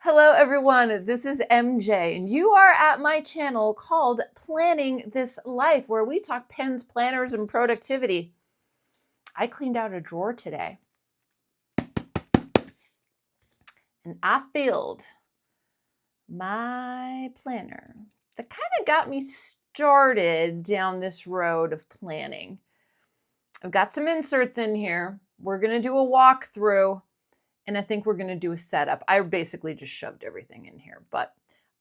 Hello everyone, this is MJ and you are at my channel called Planning This Life, where we talk pens, planners, and productivity. I cleaned out a drawer today and I filled my planner. That kind of got me started down this road of planning. I've got some inserts in here. We're going to do a walkthrough. And I think we're going to do a setup. I basically just shoved everything in here. But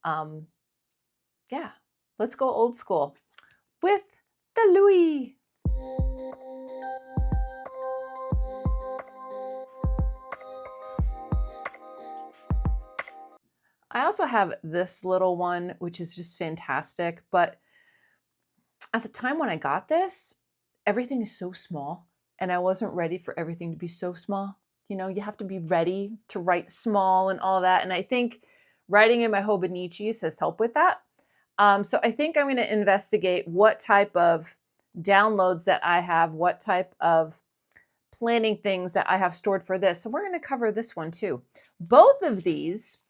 yeah, let's go old school with the Louis. I also have this little one, which is just fantastic. But at the time when I got this, everything is so small. And I wasn't ready for everything to be so small. You know, you have to be ready to write small and all that. And I think writing in my Hobonichis has helped with that. So I think I'm going to investigate what type of downloads that I have, what type of planning things that I have stored for this. So we're going to cover this one too. Both of these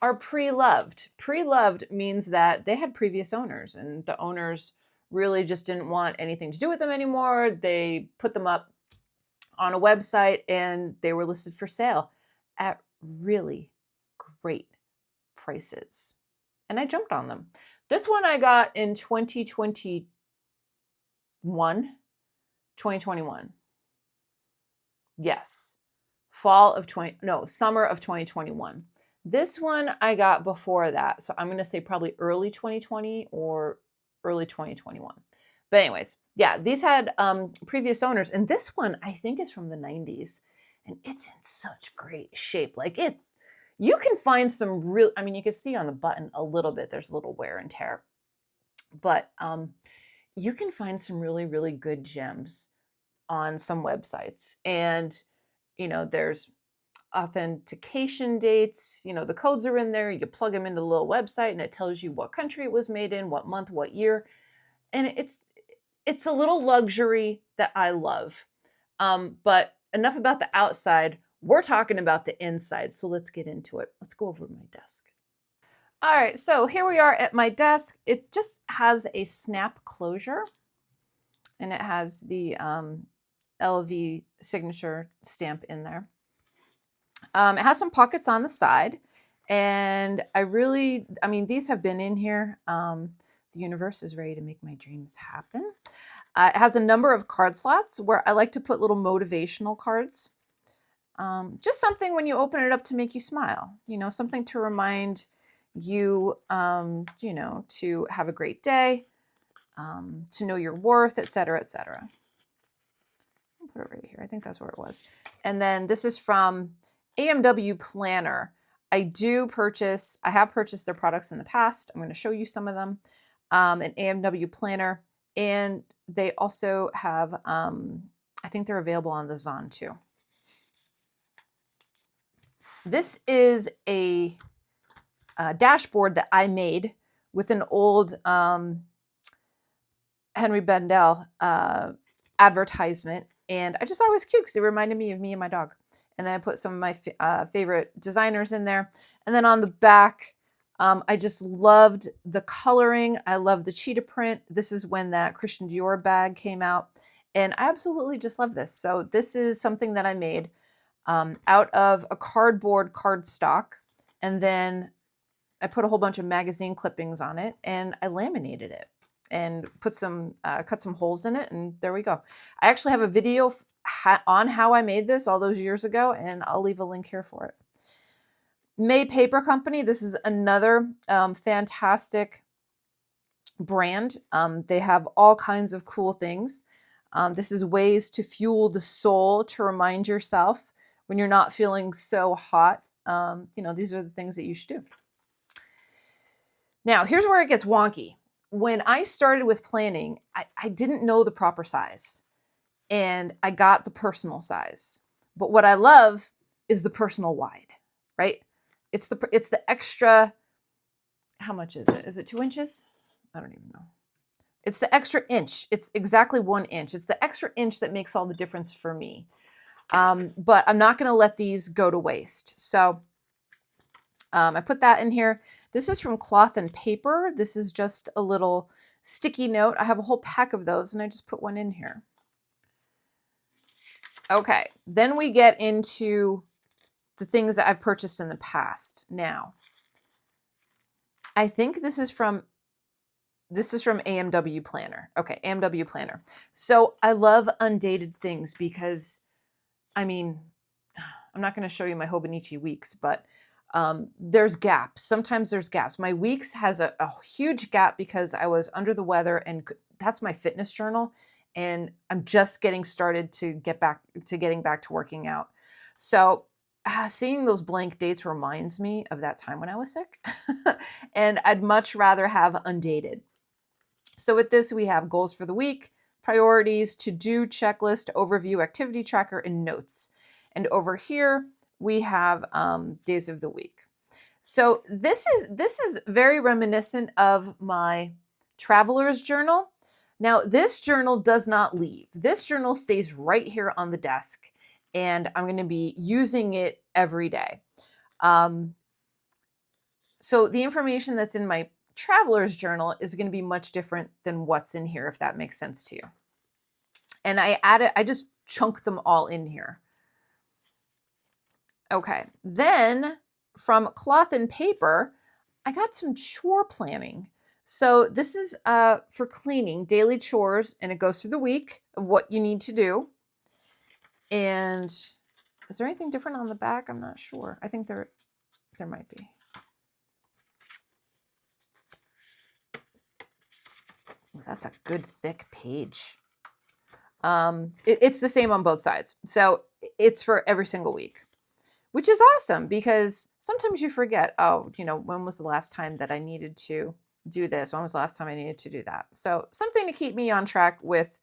are pre-loved. Pre-loved means that they had previous owners and the owners really just didn't want anything to do with them anymore. They put them up on a website and they were listed for sale at really great prices. And I jumped on them. This one I got in 2021. Yes. Summer of 2021. This one I got before that. So I'm going to say probably early 2020 or early 2021. But anyways, yeah, these had previous owners. And this one I think is from the 90s. And it's in such great shape. Like you can find some real, I mean, you can see on the button a little bit, there's a little wear and tear. But you can find some really, really good gems on some websites. And, you know, there's authentication dates, you know, the codes are in there. You plug them into the little website and it tells you what country it was made in, what month, what year. And it's a little luxury that I love. But enough about the outside. We're talking about the inside. So let's get into it. Let's go over to my desk. All right, so here we are at my desk. It just has a snap closure and it has the LV signature stamp in there. It has some pockets on the side and I mean, these have been in here. The universe is ready to make my dreams happen. It has a number of card slots where I like to put little motivational cards. Just something when you open it up to make you smile, you know, something to remind you, you know, to have a great day, to know your worth, etc., etc. I'll put it right here. I think that's where it was. And then this is from AMW Planner. I have purchased their products in the past. I'm going to show you some of them. An AMW Planner. And they also have, I think they're available on the Zon too. This is a dashboard that I made with an old Henry Bendel advertisement. And I just thought it was cute because it reminded me of me and my dog. And then I put some of my favorite designers in there. And then on the back, I just loved the coloring. I love the cheetah print. This is when that Christian Dior bag came out. And I absolutely just love this. So this is something that I made out of a cardboard cardstock. And then I put a whole bunch of magazine clippings on it and I laminated it and put some, cut some holes in it. And there we go. I actually have a video on how I made this all those years ago, and I'll leave a link here for it. May Paper Company. This is another fantastic brand. They have all kinds of cool things. This is ways to fuel the soul, to remind yourself when you're not feeling so hot. You know, these are the things that you should do. Now, here's where it gets wonky. When I started with planning, I didn't know the proper size and I got the personal size. But what I love is the personal wide, right? It's the extra, how much is it? Is it 2 inches? I don't even know. It's the extra inch. It's exactly 1 inch. It's the extra inch that makes all the difference for me. But I'm not going to let these go to waste. So I put that in here. This is from Cloth and Paper. This is just a little sticky note. I have a whole pack of those and I just put one in here. Okay, then we get into the things that I've purchased in the past. Now, I think this is from AMW Planner. Okay, AMW Planner. So I love undated things because, I mean, I'm not going to show you my Hobonichi weeks, but there's gaps. Sometimes there's gaps. My weeks has a huge gap because I was under the weather, and that's my fitness journal. And I'm just getting started to getting back to working out. So seeing those blank dates reminds me of that time when I was sick. And I'd much rather have undated. So with this, we have goals for the week, priorities, to-do, checklist, overview, activity tracker, and notes. And over here, we have days of the week. So this is very reminiscent of my traveler's journal. Now, this journal does not leave. This journal stays right here on the desk, and I'm going to be using it every day. So the information that's in my traveler's journal is going to be much different than what's in here, if that makes sense to you. And I just chunk them all in here. Okay, then from Cloth and Paper, I got some chore planning. So this is for cleaning, daily chores, and it goes through the week of what you need to do. And is there anything different on the back? I'm not sure. I think there might be. Ooh, that's a good thick page. It's the same on both sides. So it's for every single week, which is awesome because sometimes you forget, oh, when was the last time that I needed to do this? When was the last time I needed to do that? So something to keep me on track with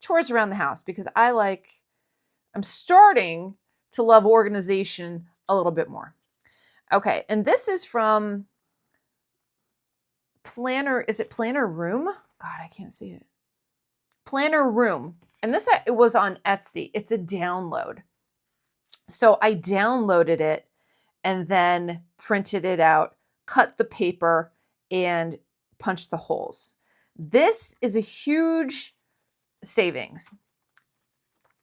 chores around the house because I'm starting to love organization a little bit more. Okay, and this is from Planner. Is it Planner Room? God, I can't see it. Planner Room. And this it was on Etsy. It's a download. So I downloaded it and then printed it out, cut the paper, and punched the holes. This is a huge savings.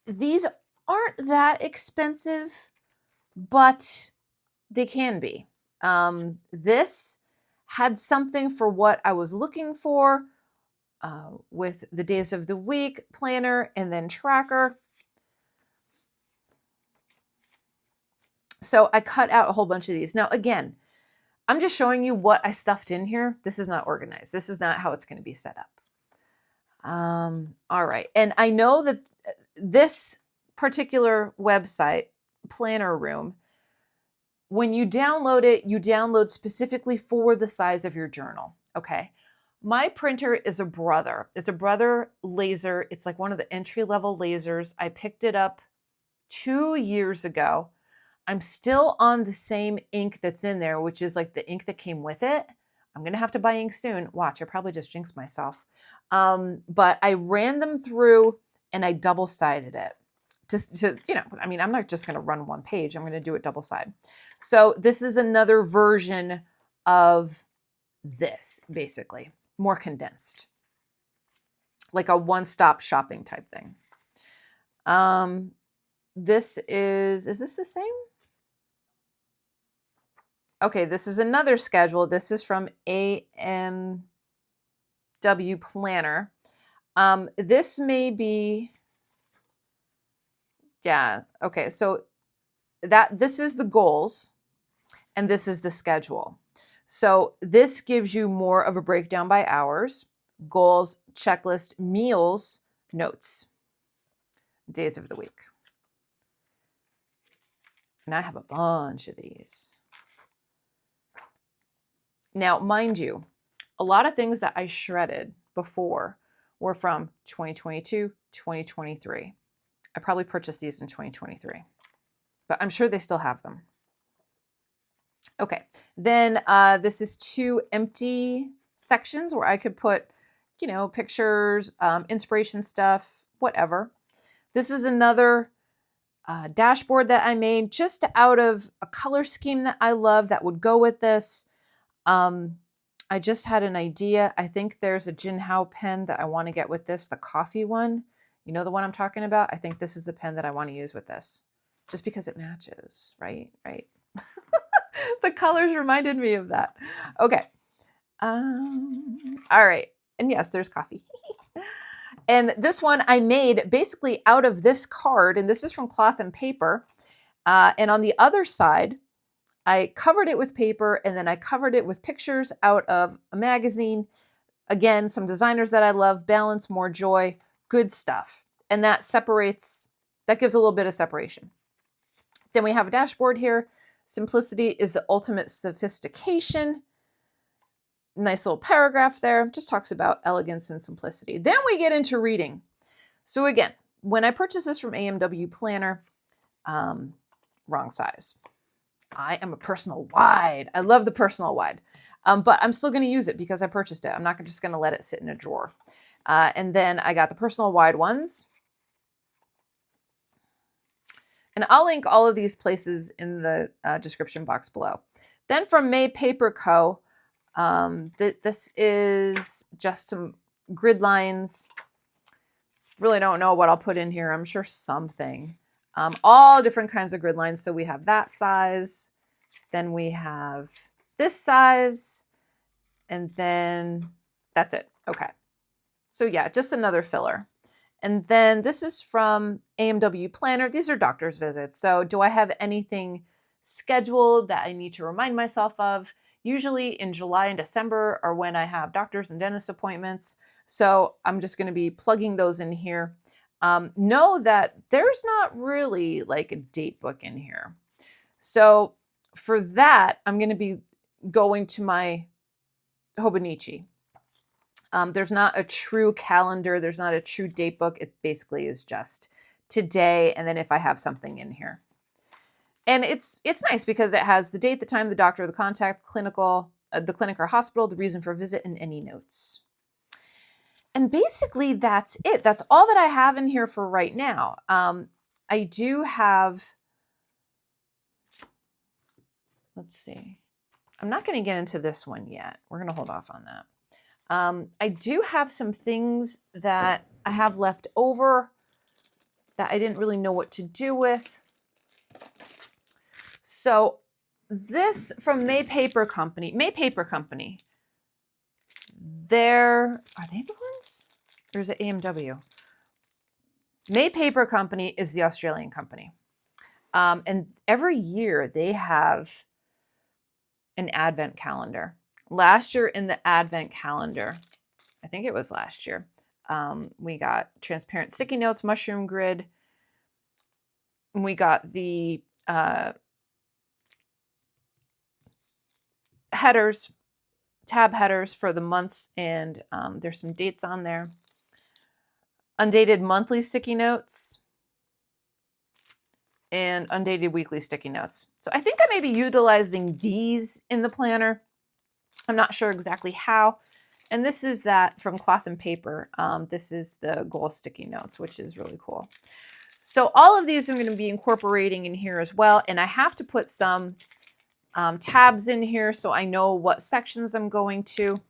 These aren't that expensive, but they can be. This had something for what I was looking for with the days of the week planner and then tracker. So I cut out a whole bunch of these. Now, again, I'm just showing you what I stuffed in here. This is not organized. This is not how it's going to be set up. All right. And I know that this particular website, Planner Room, when you download it, you download specifically for the size of your journal. Okay. My printer is a Brother. It's a Brother laser. It's like one of the entry-level lasers. I picked it up 2 years ago. I'm still on the same ink that's in there, which is like the ink that came with it. I'm going to have to buy ink soon. Watch, I probably just jinxed myself. But I ran them through and I double-sided it. I'm not just going to run one page. I'm going to do it double-sided. So this is another version of this, basically. More condensed. Like a one-stop shopping type thing. Is this the same? Okay, this is another schedule. This is from AMW Planner. This may be, yeah, okay, so this is the goals and this is the schedule. So this gives you more of a breakdown by hours, goals, checklist, meals, notes, days of the week. And I have a bunch of these. Now, mind you, a lot of things that I shredded before were from 2022, 2023. I probably purchased these in 2023, but I'm sure they still have them. Okay, then this is 2 empty sections where I could put, pictures, inspiration stuff, whatever. This is another dashboard that I made just out of a color scheme that I love that would go with this. I just had an idea. I think there's a Jinhao pen that I want to get with this, the coffee one. You know the one I'm talking about? I think this is the pen that I want to use with this, just because it matches, right? Right. The colors reminded me of that. Okay. All right. And yes, there's coffee. And this one I made basically out of this card, and this is from cloth and paper. And on the other side, I covered it with paper, and then I covered it with pictures out of a magazine. Again, some designers that I love, Balance, More Joy, good stuff. And that separates, that gives a little bit of separation. Then we have a dashboard here. Simplicity is the ultimate sophistication. Nice little paragraph there. Just talks about elegance and simplicity. Then we get into reading. So again, when I purchased this from AMW Planner, wrong size. I am a personal wide. I love the personal wide, but I'm still going to use it because I purchased it. I'm not just going to let it sit in a drawer. And then I got the personal wide ones. And I'll link all of these places in the description box below. Then from May Paper Co., this is just some grid lines. Really don't know what I'll put in here. I'm sure something. All different kinds of grid lines. So we have that size. Then we have this size. And then that's it. Okay. So yeah, just another filler. And then this is from AMW Planner. These are doctor's visits. So do I have anything scheduled that I need to remind myself of? Usually in July and December are when I have doctors and dentist appointments. So I'm just going to be plugging those in here. Know that there's not really like a date book in here. So for that, I'm going to be going to my Hobonichi. There's not a true calendar. There's not a true date book. It basically is just today. And then if I have something in here. And it's nice because it has the date, the time, the doctor, the contact, the clinic or hospital, the reason for visit, and any notes. And basically that's it. That's all that I have in here for right now. I do have, let's see. I'm not going to get into this one yet. We're going to hold off on that. I do have some things that I have left over that I didn't really know what to do with. So this from May Paper Company. May Paper Company. Are they the ones? Or is it AMW? May Paper Company is the Australian company. And every year they have an advent calendar. Last year in the advent calendar, I think it was last year, we got transparent sticky notes, mushroom grid. And we got the headers, tab headers for the months, and there's some dates on there. Undated monthly sticky notes and undated weekly sticky notes. So I think I may be utilizing these in the planner. I'm not sure exactly how. And this is that from Cloth and Paper. This is the goal sticky notes, which is really cool. So all of these I'm going to be incorporating in here as well. And I have to put some tabs in here so I know what sections I'm going to.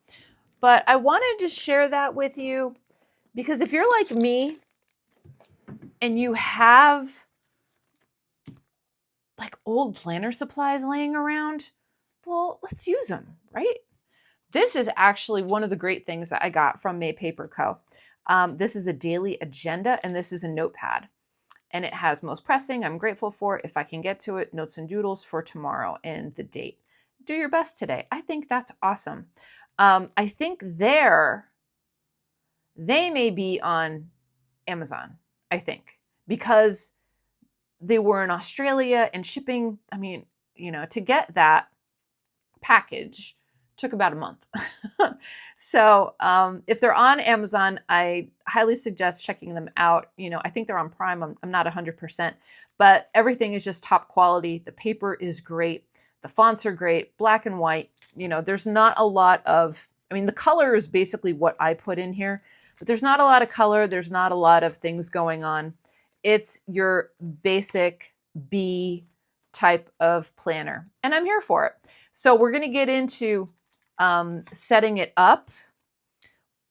But I wanted to share that with you because if you're like me and you have like old planner supplies laying around, well, let's use them, right? This is actually one of the great things that I got from May Paper Co. This is a daily agenda, and this is a notepad. And it has most pressing, I'm grateful for, if I can get to it, notes and doodles for tomorrow, and the date. Do your best today. I think that's awesome. I think they may be on Amazon, I think, because they were in Australia and shipping, I mean, you know, to get that package took about a month. So if they're on Amazon, I highly suggest checking them out. You know, I think they're on Prime. I'm not 100%, but everything is just top quality. The paper is great. The fonts are great, black and white. You know, there's not a lot of, I mean, the color is basically what I put in here, but there's not a lot of color. There's not a lot of things going on. It's your basic B type of planner, and I'm here for it. So we're going to get into setting it up.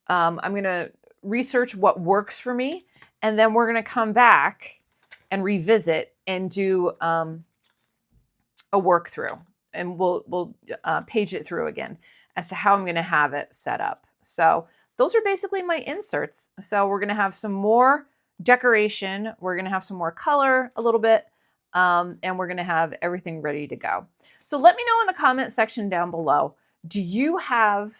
I'm going to research what works for me, and then we're going to come back and revisit and do a work through, and we'll page it through again as to how I'm going to have it set up. So those are basically my inserts. So we're going to have some more decoration. We're going to have some more color a little bit. And we're going to have everything ready to go. So let me know in the comment section down below, do you have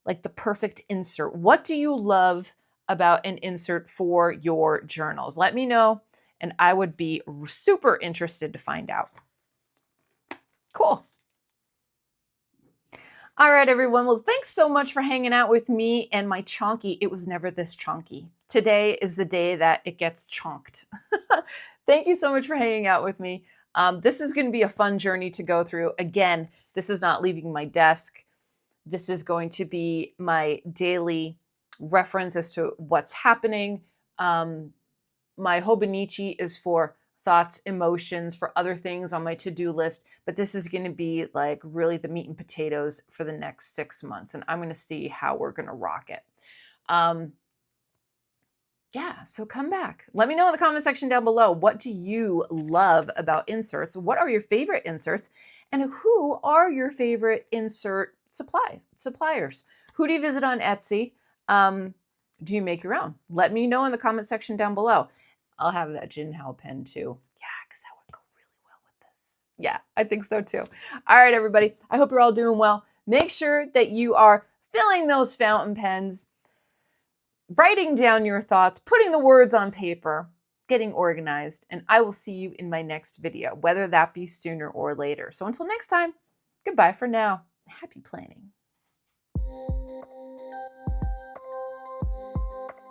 like the perfect insert? What do you love about an insert for your journals? Let me know, and I would be super interested to find out. Cool. All right, everyone. Well, thanks so much for hanging out with me and my chonky. It was never this chonky. Today is the day that it gets chonked. Thank you so much for hanging out with me. This is going to be a fun journey to go through. Again, this is not leaving my desk. This is going to be my daily reference as to what's happening. My Hobonichi is for thoughts, emotions, for other things on my to-do list. But this is going to be like really the meat and potatoes for the next 6 months. And I'm going to see how we're going to rock it. Yeah, so come back. Let me know in the comment section down below. What do you love about inserts? What are your favorite inserts? And who are your favorite insert suppliers? Who do you visit on Etsy? Do you make your own? Let me know in the comment section down below. I'll have that Jinhao pen too. Yeah, because that would go really well with this. Yeah, I think so too. All right, everybody. I hope you're all doing well. Make sure that you are filling those fountain pens, writing down your thoughts, putting the words on paper, getting organized, and I will see you in my next video, whether that be sooner or later. So until next time, goodbye for now. Happy planning.